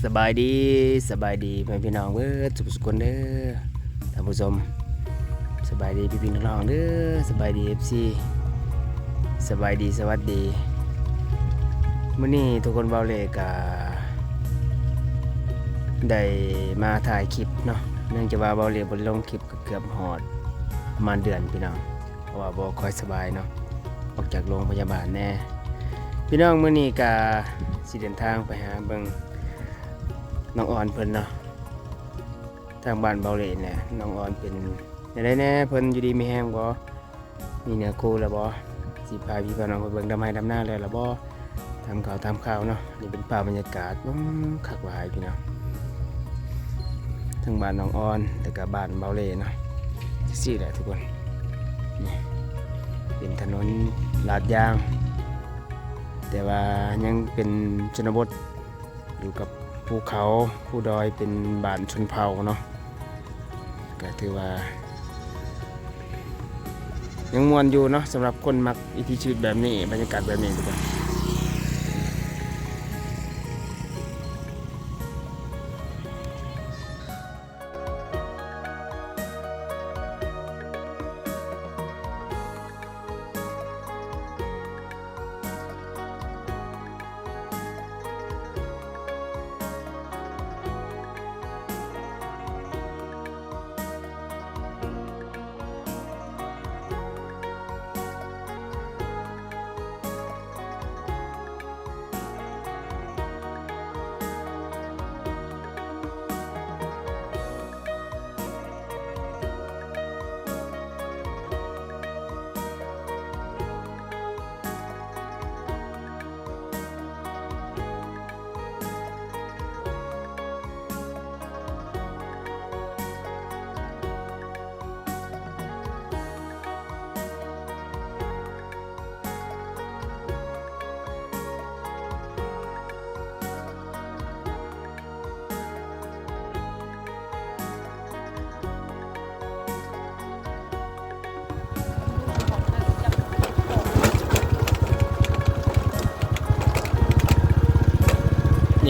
สบายดีสบายดีพี่น้องเว้อสุขสุขคนเด้อท่านผู้ชมสบายดีพี่น้องเด้อสบายดี FC สบายดีสวัสดีมื้อนี้ทุกคนเว้าเลยกะได้มาถ่ายคลิปเนาะเนื่องจากว่าเว้าเลยบ่ได้ลงคลิปก็เกือบฮอดประมาณเดือนพี่น้องเพราะว่าบ่ค่อยสบายเนาะออกจากโรงพยาบาลแน่พี่น้องมื้อนี้กะสิเดินทางไปหาเบิ่งน้องออนเพิ่นเนาะทางบ้านเบาเหลนเนี่ยน้องออนเป็นได้แน่เพิ่นอยู่ดีมีแห้งบ่มีเนื้อคู่แล้วบ่สิพาพี่น้องไปเบิ่งดำไห้ดำหน้าแล้วล่ะบ่ทำข่าวเนาะนี่เป็นภาพบรรยากาศคักหลายพี่น้องทั้งบ้านน้องออนแล้วก็บ้านเบาเหลนเนาะซี่แหละทุกคนนี่เป็นถนนลาดยางแต่ว่ายังเป็นชนบทอยู่กับภูเขาภูดอยเป็นบ้านชนเผ่าเนาะก็ถือว่ายังม่วนอยู่เนาะสำหรับคนมักวิถีชีวิตแบบนี้บรรยากาศแบบนี้ทุกคน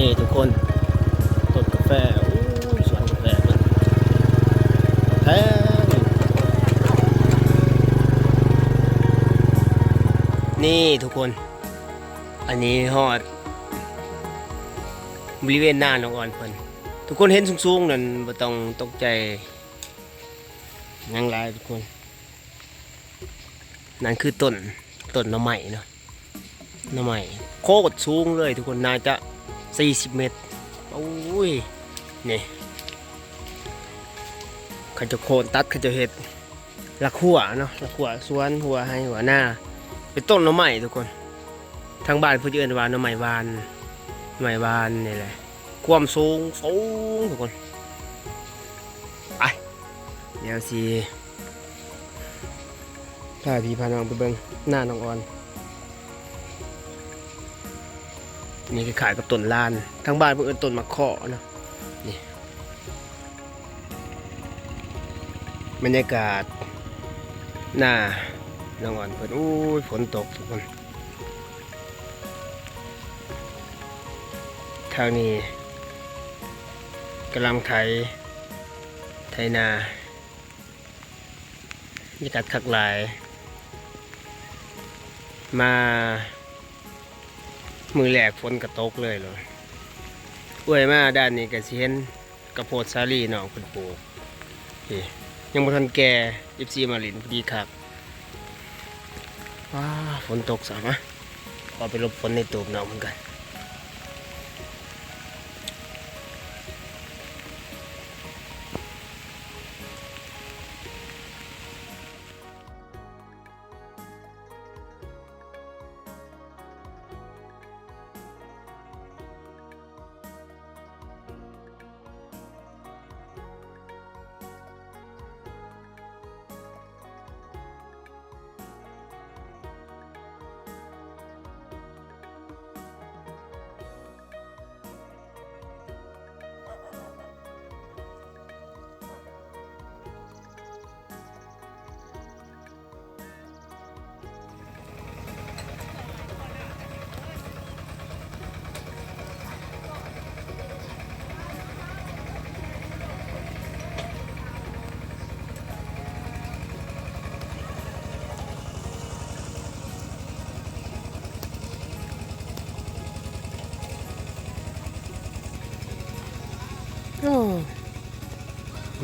นี่ทุกคนต้นกาแฟสวนกาแฟแท้นี่ทุกคนอันนี้ฮอดบริเวณหน้าน้องอ่อนเพิ่นทุกคนเห็นสูงๆนั่นบ่ต้องตกใจยังหลายทุกคนนั่นคือต้นหน่อไม้เนาะหน่อไม้โคตรสูงเลยทุกคนน่าจะ40 เมตรโอ้ยนี่เขาจะโค่นตัดเขาจะเห็ดละขั่วเนาะละขั่วสวนหัวให้หัวหน้าเป็นต้นหน่อไม้ทุกคนทางบ้านเพื่อนเอิ้นว่าหน่อไม้บานนี่แหละความสูงทุกคนไปเดี๋ยวสิพาพี่พาน้องไปเบิ่งหน้าน้องออนนี่คือขายกับต้นลานทางบ้านเพื่อนต้นมะขอเนาะนี่บรรยากาศหน้าน้องอ่อนเพื่อนฝนตกทุกคนทางนี้กำลังไถนาบรรยากาศคักหลายมามือแหลกฝนกระตกเลยอวยมาด้านนี้ก็สิเห็นกระโพดสาลีน้องเพิ่นปลูกนี่ยังบ่ทันแก่14มาลินพอดีครับว้าฝนตกซะมะขอไปหลบฝนในตูบน้องเหมือนกัน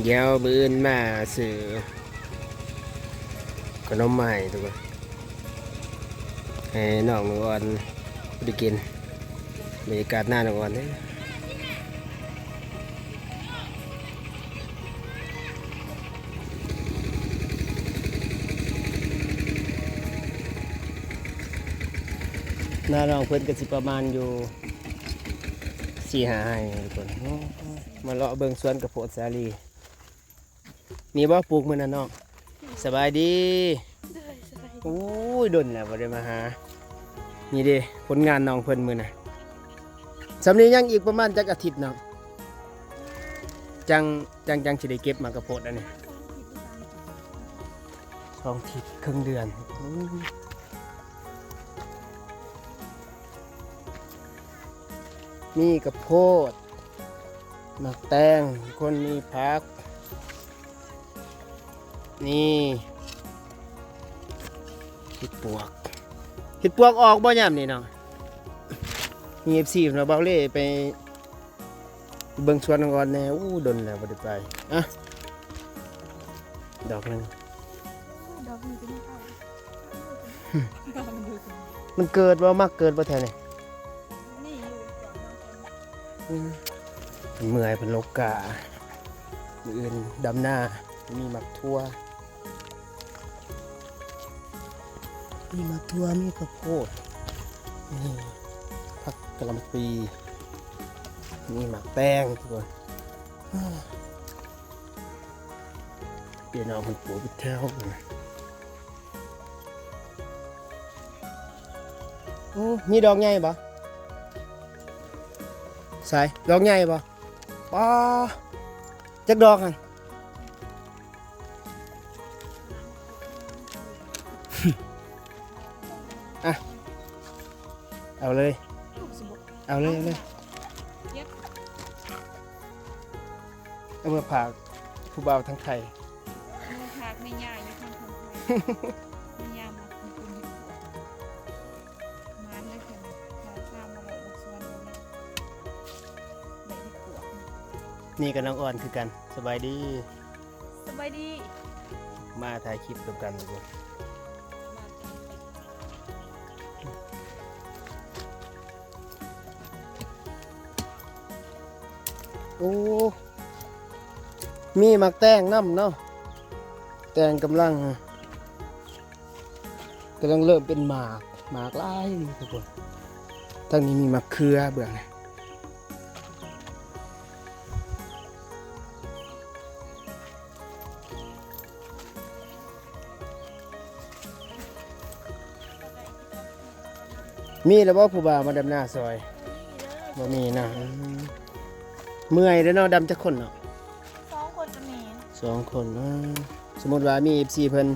เดี๋ยวมื้ออื่นมาซื้อขนมใหม่ทุกคนให้น้องอ่อนไปกินบรรยากาศหน้าน้องอ่อนเด้อหน้าน้องเพิ่นก็สิประมาณอยู่4-5 ให้ทุกคนโอ้มาเลาะเบิ่งสวนกระโพดสาลีมีบ่ปลูกมื้อนั้นน้องสบายดีโอ้ยดนแล้วบ่ได้มาหานี่เด้ผลงานน้องเพิ่นมื้อน่ะสำนี้ยังอีกประมาณจักอาทิตย์เนาะจังสิได้เก็บมากระโพดอันนี้2 อาทิตย์ครึ่งเดือนมีกระโพดหมักแตงคนมีผักนี่เห็ดปวกออกบ่ยามนี่เนาะมี FC เนาะเบาเล่ไปเบิ่งสวนก่อนแน่อู้ดนแล้วบ่ได้ไปอ่ะดอกนึงมันเกิดบ่มักเกิดบ่แท้นี่เมื่อยเป็นโลกามื้ออื่นดำหน้ามีหมักทั่วมีข้าวโพดนี่ผักกะหล่ำปีมีหมักแป้งทุกคนเปลี่ยนเอามันปลูกไปแถวมีดอกใหญ่ปะใส่ดอกใหญ่ปะป้าจักดอกกันอ่ะเอาเลยเอามาผากผู้บ่าวทั้งไทยผากไม่ยากอยู่ทั้งคนไทยไม่ยากมาคุณอยู่มันเลยค่ะถ้าข้ามมาเราบกส่วนนี้ได้ที่ปวดนี่กับน้องอ่อนคือกันสบายดี มาถ่ายคลิปกับกันเลยโอ้มีหมักแตงน้ำเนาะแตงกำลังเริ่มเป็นหมากลายทุกคนทางนี้มีมะเขือเบื้องนะมีแล้วบ่ผู้บ่าวมาดำหน้าซอยบ่มีนะเมื่อยแล้วเนาะดำจักคนเนาะ2 คนจะมี2 คนสมมติว่ามี FC เพิ่น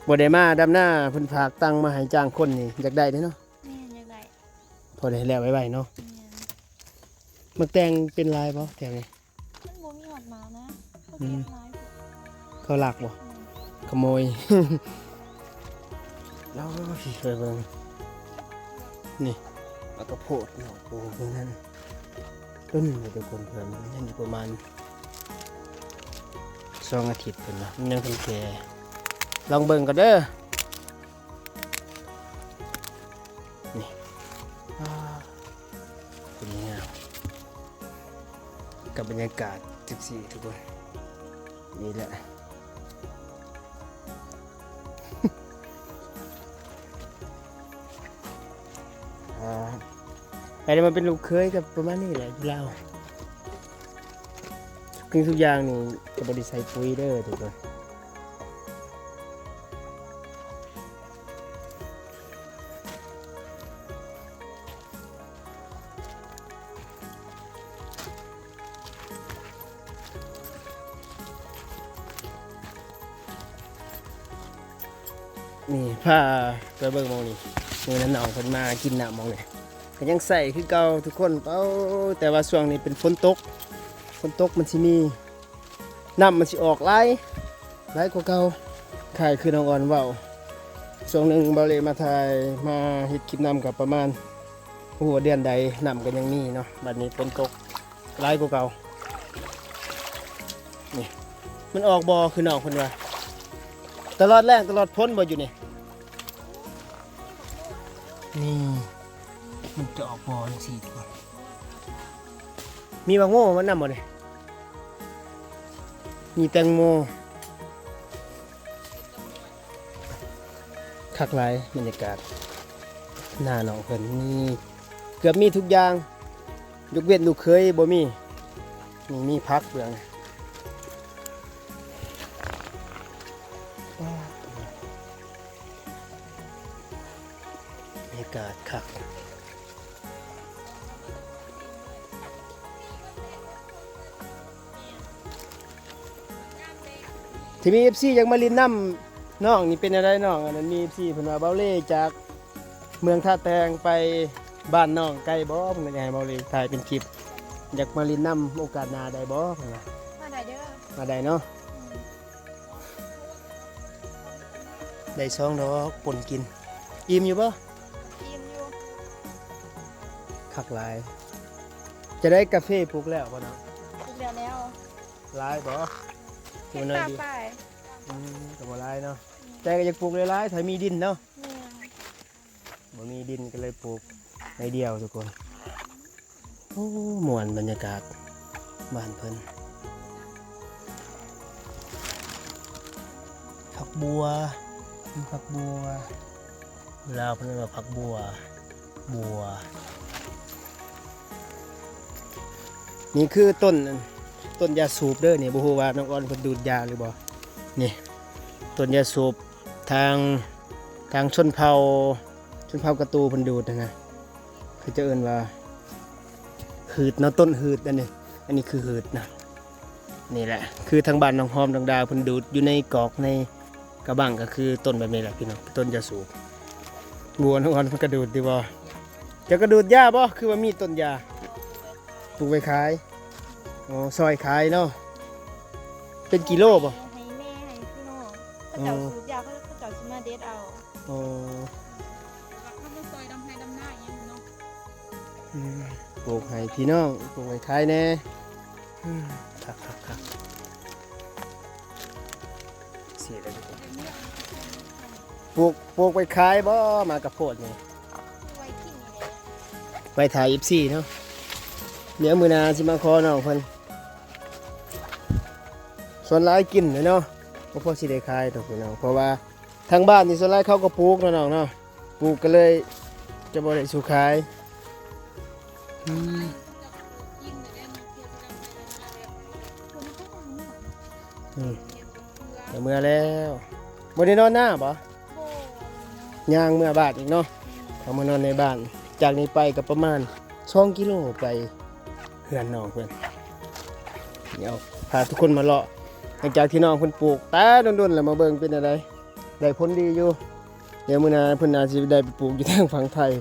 บ่ได้มาดำหน้าเพิ่นฝากตังมาให้จ้างคนนี่อยากได้เด้เนาะอยากได้พอได้แล้วไว้ๆเนาะมักแตงเป็นลายบ่แถวนี้มันบ่มีหอดมานะเขาเก็บลายเขาลักบ่ขโมยแล้วสิเคยเบิ่งนี่แล้วก็โพดเนาะโอ้ตรงนั้นต้นมันจะคนเพิ่นมันยังอยู่ประมาณ2 อาทิตย์เพิ่นนะมันยังเพิ่นแก่ลองเบิ่งก็เด้อนี่เป็นยังไงกับบรรยากาศ14ทุกคนนี่แหละแต่มันเป็นลูกเคยกับประมาณนี้แหละอยู่แล้วทุกอย่างนี่จะบริใส่ปุ๋ยเด้อทุกคนนี่ผ้าไปเบิ่งมองนี่มือนั้นน้องเพิ่นมากินน้ำมองนี่ก็ยังใส่คือเก่าทุกคนเป้าแต่ว่าช่วงนี้เป็นฝนตกมันสิมีน้ำมันสิออกไหลกว่าเก่าขายคือน้องอ่อนเว้าช่วงหนึ่งเบาเลยมาถ่ายมาเฮ็ดคลิปน้ำกับประมาณหัวเดือนใดน้ำกันยังมีเนาะบัดนี้ฝนตกไหลกว่าเก่า มันออกบ่คือน้องเพิ่นว่าตลอดแรงตลอดพ้นบ่อยู่นี่นี่มันจะออกบ่จังซี่ทุกคนมีบางโง่มันนำบ่นี่มีแตงโมคักหลายบรรยากาศหน้าน้องเพิ่นมีเกือบมีทุกอย่างยกเว้นลูกเคยบ่มีนี่มีพักเบื้องบรรยากาศคักที่มี FC อยากมาลินน้ำน้องนี่เป็นอะไรน้องอันนั้นมี FC เพิ่นว่าเบาเล่จากเมืองท่าแตงไปบ้านน้องไกลบ่เพิ่นก็อยากให้เบาเล่ถ่ายเป็นคลิปอยากมาลินน้ำโอกาสหน้าได้บ่เพิ่นว่า มาได้เด้อ มาได้เนาะได้ซองดอกป่นกินอิ่มอยู่บ่ อิ่มอยู่ คักหลายจะได้กาแฟปลูกแล้วบ่เนาะ อีกแล้ว หลายบ่ เฮ็ด น้อย ตาม ดี ไป ก็บ่หลายเนาะแต่ก็อยากปลูกหลายๆถ้ามีดินเนาะ แม่ บ่มีดินก็เลยปลูกในเดียวทุกคนโอ้ม่วนบรรยากาศบ้านเพิ่นผักบัวผักบัวลาวเพิ่นเรียกว่าผักบัวบัวนี่คือต้นยาสูบเด้อนี่บ่ฮู้ว่าน้องอ้อนเพิ่นดูดยาหรือบ่นี่ต้นยาสูบทางชนเผ่ากระตูเพิ่นดูดนะคือจะเอิ้นว่าหืดเนาะต้นหืดอันนี้คือหืดนะนี่แหละคือทางบ้านน้องหอมน้องดาวเพิ่นดูดอยู่ในกอกในกระบังก็คือต้นแบบนี้แหละพี่น้องต้นยาสูบบัวน้องอ้อนเพิ่นกระดูดดีบ่จะกระดูดยาบ่คือว่ามีต้นยาปลูกไว้ขายอ๋อซอยขายเนาะเป็นกิโลบ่ ให้แม่ให้พี่น้องก็เจ้าสูบยาเขาเจ้าสิมาเด็ดเอา อ๋อ เขามาซอยดำให้ดำหน้าอย่างนี้เนาะ ปลูกให้พี่น้องปลูกไว้ขายแน่คักเสียเลยทุกคนปลูกไว้ขายบ่มากระโพดนี่ ไว้ที่นี่แหละ ไปถ่าย14เนาะเดี๋ยวมื้อหน้าสิมาขอน้องเพิ่นส่วนหลายกินเนาะบ่พอสิได้ขายดอกพี่น้องเพราะว่าทางบ้านนี่ส่วนหลายเขาก็ปลูกเนาะน้องเนาะปลูกก็เลยจะบ่ได้สู่ขายเดี๋ยวเมื่อแล้วบ่ได้นอนหน้าบ่ โบ ย่างเมื่อบ้านอีกเนาะเขามานอนในบ้านจากนี้ไปก็ประมาณ2กิโลไปเฮือนน้องเพิ่นเดี๋ยวพาทุกคนมาเลาะหลังจากที่น้องเพิ่นปลูกตาดนๆแล้วมาเบิ่งเป็นอะไรได้ผลดีอยู่เดี๋ยวมื้อหน้าเพิ่นน่าสิได้ไปปลูกอยู่ทางฝั่งไทย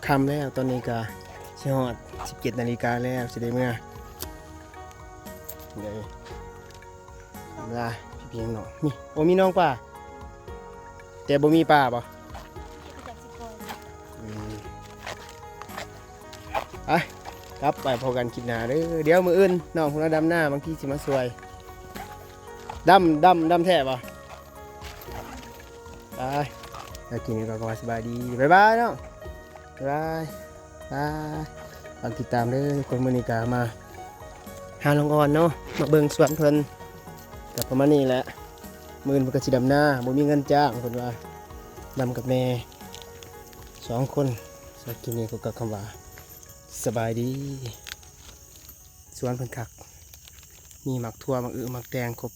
ค่ำแล้วตอนนี้ก็สิฮอด 17 นาฬิกาแล้วสิได้เมื่อเดี๋ยวลาพี่น้องนี่โอ้มีน้องป่าแต่บ่มีป่าบ่ ที่จักสิปล่อย ไปครับไปพอกันคลิปหน้าเด้อเดี๋ยวมื้ออื่นน้องของเราดำหน้าบางทีสิมาสวยดำแท้บ่ไปแล้วกินก็สบายดีบ๊ายบายเนาะบ๊ายบายฝากติดตามเด้อคนมื้อนี้ก็มาหาลงอ่อนเนาะมาเบิ่งสวนเพิ่นก็ประมาณนี้แหละมื้ออื่นเพิ่นก็สิดำหน้าบ่มีเงินจ้างเพิ่นว่าดำกับแม่2คนสักกินนี้ก็กับคำว่าสบายดีสวนเพิ่นคักมีหมักทั่วหมักหมักแตงครบ